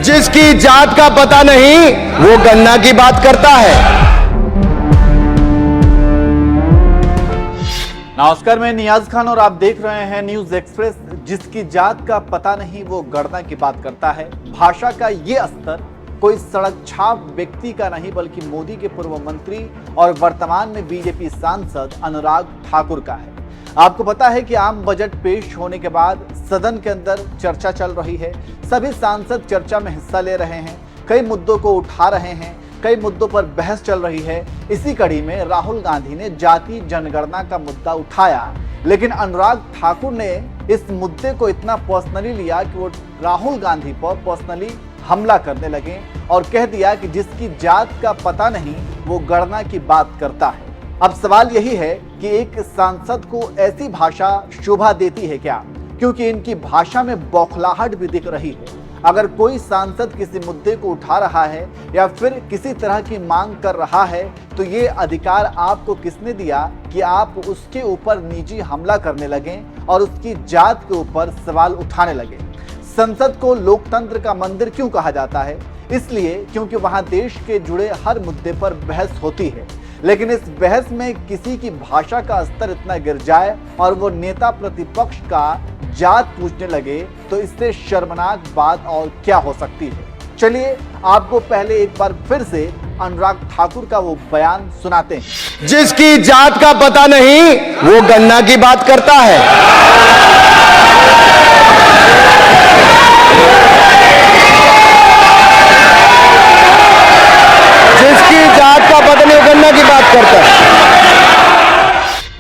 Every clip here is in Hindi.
जिसकी जात का पता नहीं वो गन्ना की बात करता है। नमस्कार, मैं नियाज खान और आप देख रहे हैं न्यूज एक्सप्रेस। जिसकी जात का पता नहीं वो गणना की बात करता है। भाषा का ये स्तर कोई सड़क छाप व्यक्ति का नहीं बल्कि मोदी के पूर्व मंत्री और वर्तमान में बीजेपी सांसद अनुराग ठाकुर का है। आपको पता है कि आम बजट पेश होने के बाद सदन के अंदर चर्चा चल रही है। सभी सांसद चर्चा में हिस्सा ले रहे हैं, कई मुद्दों को उठा रहे हैं, कई मुद्दों पर बहस चल रही है। इसी कड़ी में राहुल गांधी ने जाति जनगणना का मुद्दा उठाया, लेकिन अनुराग ठाकुर ने इस मुद्दे को इतना पर्सनली लिया कि वो राहुल गांधी पर पर्सनली हमला करने लगे और कह दिया कि जिसकी जात का पता नहीं वो गणना की बात करता है। अब सवाल यही है कि एक सांसद को ऐसी भाषा शोभा देती है क्या, क्योंकि इनकी भाषा में बौखलाहट भी दिख रही है। अगर कोई सांसद किसी मुद्दे को उठा रहा है या फिर किसी तरह की मांग कर रहा है तो ये अधिकार आपको किसने दिया कि आप उसके ऊपर निजी हमला करने लगें और उसकी जात के ऊपर सवाल उठाने लगे। संसद को लोकतंत्र का मंदिर क्यों कहा जाता है? इसलिए क्योंकि वहां देश के जुड़े हर मुद्दे पर बहस होती है, लेकिन इस बहस में किसी की भाषा का स्तर इतना गिर जाए और वो नेता प्रतिपक्ष का जात पूछने लगे तो इससे शर्मनाक बात और क्या हो सकती है। चलिए आपको पहले एक बार फिर से अनुराग ठाकुर का वो बयान सुनाते हैं। जिसकी जात का पता नहीं वो गन्ना की बात करता है। जिसकी जात का पता नहीं वो गन्ना की बात करता है।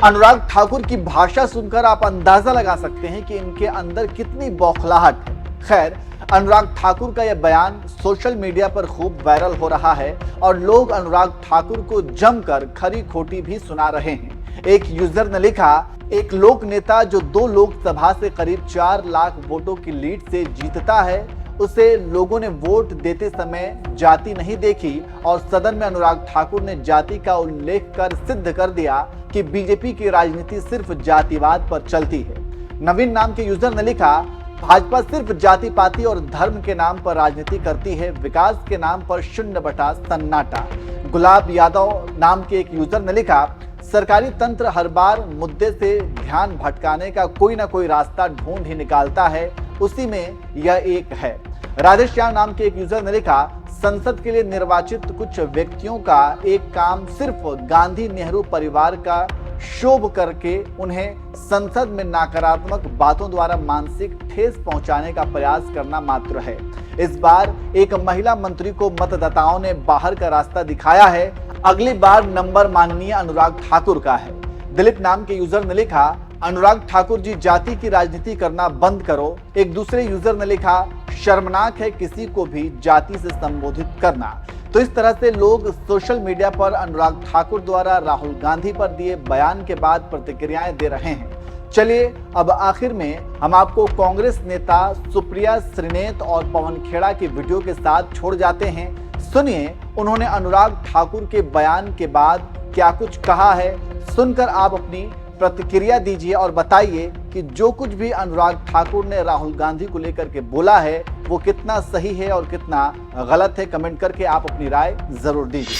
अनुराग ठाकुर की भाषा सुनकर आप अंदाजा लगा सकते हैं कि इनके अंदर कितनी बौखलाहट है। खैर, अनुराग ठाकुर का यह बयान सोशल मीडिया पर खूब वायरल हो रहा है और लोग अनुराग ठाकुर को जमकर खरी खोटी भी सुना रहे हैं। एक यूजर ने लिखा, एक लोक नेता जो 2 लोकसभा से करीब 4 लाख वोटों की लीड से जीतता है, उसे लोगों ने वोट देते समय जाति नहीं देखी और सदन में अनुराग ठाकुर ने जाति का उल्लेख कर सिद्ध कर दिया कि बीजेपी की राजनीति सिर्फ जातिवाद पर चलती है। नवीन नाम के यूजर ने लिखा, भाजपा सिर्फ जाति पाति और धर्म के नाम पर राजनीति करती है, विकास के नाम पर शून्य बटा सन्नाटा। गुलाब यादव नाम के एक यूजर ने लिखा, सरकारी तंत्र हर बार मुद्दे से ध्यान भटकाने का कोई ना कोई रास्ता ढूंढ ही निकालता है, उसी में यह एक है। राधेश्याम नाम के एक यूजर ने लिखा, संसद के लिए निर्वाचित कुछ व्यक्तियों का एक काम सिर्फ गांधी नेहरू परिवार का शोभ करके उन्हें संसद में नकारात्मक बातों द्वारा मानसिक ठेस पहुंचाने का प्रयास करना मात्र है। इस बार एक महिला मंत्री को मतदाताओं ने बाहर का रास्ता दिखाया है, अगली बार नंबर माननीय अनुराग ठाकुर का है। दिलीप नाम के यूजर ने लिखा, अनुराग ठाकुर जी जाति की राजनीति करना बंद करो। एक दूसरे यूजर ने लिखा, शर्मनाक है किसी को भी जाति से संबोधित करना। तो इस तरह से लोग सोशल मीडिया पर अनुराग ठाकुर द्वारा राहुल गांधी पर दिए बयान के बाद प्रतिक्रियाएं दे रहे हैं। चलिए अब आखिर में हम आपको कांग्रेस नेता सुप्रिया श्रीनेत और पवन खेड़ा की वीडियो के साथ छोड़ जाते हैं। सुनिए उन्होंने अनुराग ठाकुर के बयान के बाद क्या कुछ कहा है। सुनकर आप अपनी प्रतिक्रिया दीजिए और बताइए कि जो कुछ भी अनुराग ठाकुर ने राहुल गांधी को लेकर के बोला है वो कितना सही है और कितना गलत है। कमेंट करके आप अपनी राय जरूर दीजिए।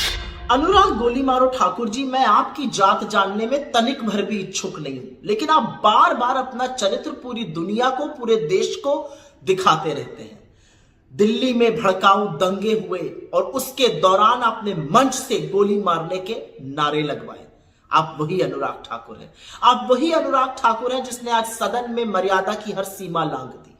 अनुराग गोली मारो ठाकुर जी, मैं आपकी जात जानने में तनिक भर भी इच्छुक नहीं हूं, लेकिन आप बार बार अपना चरित्र पूरी दुनिया को, पूरे देश को दिखाते रहते हैं। दिल्ली में भड़काऊ दंगे हुए और उसके दौरान आपने मंच से गोली मारने के नारे लगवाए। आप वही अनुराग ठाकुर हैं। आप वही अनुराग ठाकुर हैं जिसने आज सदन में मर्यादा की हर सीमा लांघ दी।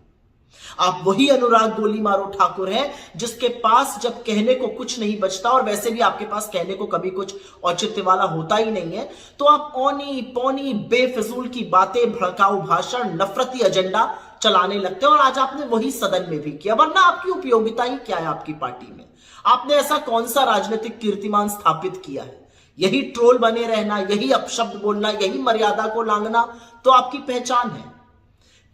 आप वही अनुराग गोली मारो ठाकुर हैं जिसके पास जब कहने को कुछ नहीं बचता, और वैसे भी आपके पास कहने को कभी कुछ औचित्य वाला होता ही नहीं है, तो आप औनी पौनी बेफिजूल की बातें, भड़काऊ भाषण, नफरती एजेंडा चलाने लगते हैं। और आज आपने वही सदन में भी किया, वरना आपकी उपयोगिता ही क्या है आपकी पार्टी में? आपने ऐसा कौन सा राजनीतिक कीर्तिमान स्थापित किया है? यही ट्रोल बने रहना, यही अपशब्द बोलना, यही मर्यादा को लांघना तो आपकी पहचान है।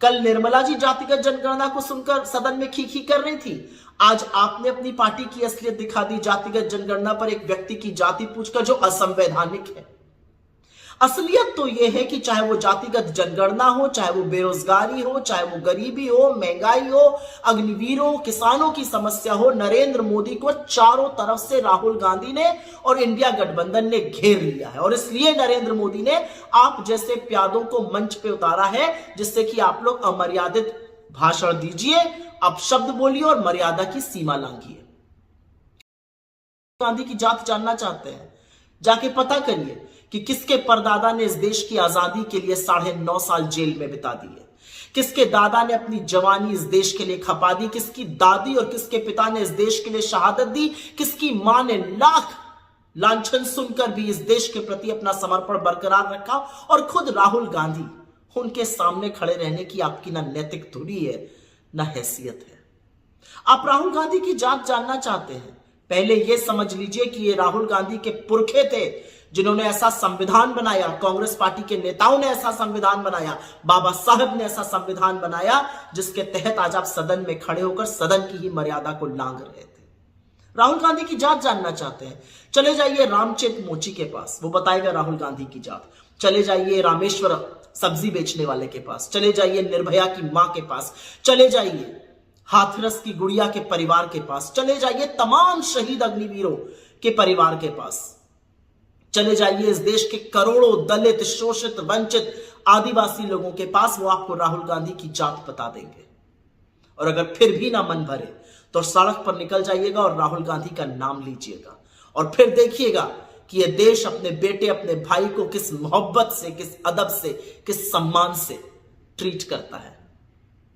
कल निर्मला जी जातिगत जनगणना को सुनकर सदन में खी कर रही थी, आज आपने अपनी पार्टी की असलियत दिखा दी जातिगत जनगणना पर एक व्यक्ति की जाति पूछकर, जो असंवैधानिक है। असलियत तो यह है कि चाहे वो जातिगत जनगणना हो, चाहे वो बेरोजगारी हो, चाहे वो गरीबी हो, महंगाई हो, अग्निवीरों, किसानों की समस्या हो, नरेंद्र मोदी को चारों तरफ से राहुल गांधी ने और इंडिया गठबंधन ने घेर लिया है। और इसलिए नरेंद्र मोदी ने आप जैसे प्यादों को मंच पे उतारा है, जिससे कि आप लोग अमर्यादित भाषण दीजिए, अपशब्द बोलिए और मर्यादा की सीमा लांघिए। गांधी की जात जानना चाहते हैं, जाके पता करिए कि किसके परदादा ने इस देश की आजादी के लिए 9.5 साल जेल में बिता दिए, किसके दादा ने अपनी जवानी इस देश के लिए खपा दी, किसकी दादी और किसके पिता ने इस देश के लिए शहादत दी, किसकी मां ने लाख लांछन सुनकर भी इस देश के प्रति अपना समर्पण बरकरार रखा, और खुद राहुल गांधी, उनके सामने खड़े रहने की आपकी ना नैतिक धुरी है ना हैसियत है। आप राहुल गांधी की जात जानना चाहते हैं, पहले यह समझ लीजिए कि ये राहुल गांधी के पुरखे थे जिन्होंने ऐसा संविधान बनाया, कांग्रेस पार्टी के नेताओं ने ऐसा संविधान बनाया, बाबा साहब ने ऐसा संविधान बनाया जिसके तहत आज आप सदन में खड़े होकर सदन की ही मर्यादा को लांघ रहे थे। राहुल गांधी की जात जानना चाहते हैं, चले जाइए रामचेत मोची के पास, वो बताएगा राहुल गांधी की जात। चले जाइए रामेश्वर सब्जी बेचने वाले के पास, चले जाइए निर्भया की मां के पास, चले जाइए हाथरस की गुड़िया के परिवार के पास, चले जाइए तमाम शहीद अग्निवीरों के परिवार के पास, चले जाइए इस देश के करोड़ों दलित, शोषित, वंचित आदिवासी लोगों के पास, वो आपको राहुल गांधी की जात बता देंगे। और अगर फिर भी ना मन भरे तो सड़क पर निकल जाइएगा और राहुल गांधी का नाम लीजिएगा, और फिर देखिएगा कि यह देश अपने बेटे, अपने भाई को किस मोहब्बत से, किस अदब से, किस सम्मान से ट्रीट करता है।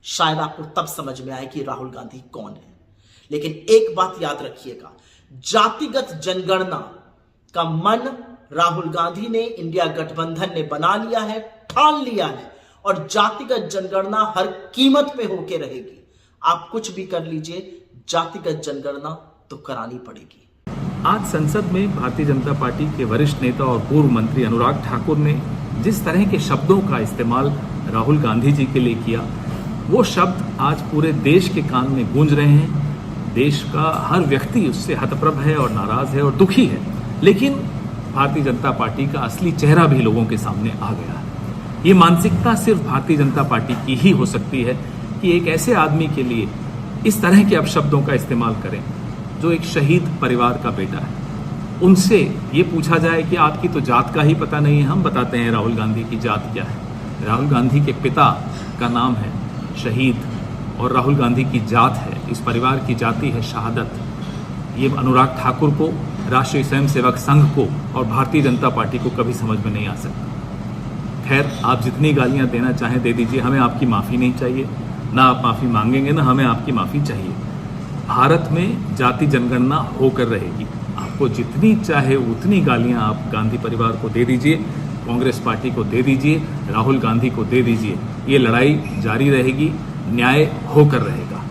शायद आपको तब समझ में आए कि राहुल गांधी कौन है। लेकिन एक बात याद रखिएगा, जातिगत जनगणना का मन राहुल गांधी ने, इंडिया गठबंधन ने बना लिया है, ठान लिया है, और जातिगत जनगणना हर कीमत पे होके रहेगी। आप कुछ भी कर लीजिए, जातिगत जनगणना तो करानी पड़ेगी। आज संसद में भारतीय जनता पार्टी के वरिष्ठ नेता और पूर्व मंत्री अनुराग ठाकुर ने जिस तरह के शब्दों का इस्तेमाल राहुल गांधी जी के लिए किया, वो शब्द आज पूरे देश के कान में गूंज रहे हैं। देश का हर व्यक्ति उससे हतप्रभ है और नाराज है और दुखी है। लेकिन भारतीय जनता पार्टी का असली चेहरा भी लोगों के सामने आ गया है। ये मानसिकता सिर्फ भारतीय जनता पार्टी की ही हो सकती है कि एक ऐसे आदमी के लिए इस तरह के अपशब्दों का इस्तेमाल करें जो एक शहीद परिवार का बेटा है। उनसे ये पूछा जाए कि आपकी तो जात का ही पता नहीं है, हम बताते हैं राहुल गांधी की जात क्या है। राहुल गांधी के पिता का नाम है शहीद और राहुल गांधी की जात है, इस परिवार की जाति है शहादत। ये अनुराग ठाकुर को, राष्ट्रीय स्वयंसेवक संघ को और भारतीय जनता पार्टी को कभी समझ में नहीं आ सकता। खैर, आप जितनी गालियां देना चाहें दे दीजिए, हमें आपकी माफ़ी नहीं चाहिए, ना आप माफ़ी मांगेंगे ना हमें आपकी माफ़ी चाहिए। भारत में जाति जनगणना होकर रहेगी। आपको जितनी चाहे उतनी गालियां आप गांधी परिवार को दे दीजिए, कांग्रेस पार्टी को दे दीजिए, राहुल गांधी को दे दीजिए। ये लड़ाई जारी रहेगी, न्याय होकर रहेगा।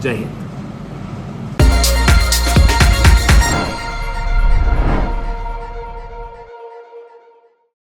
जय हिंद।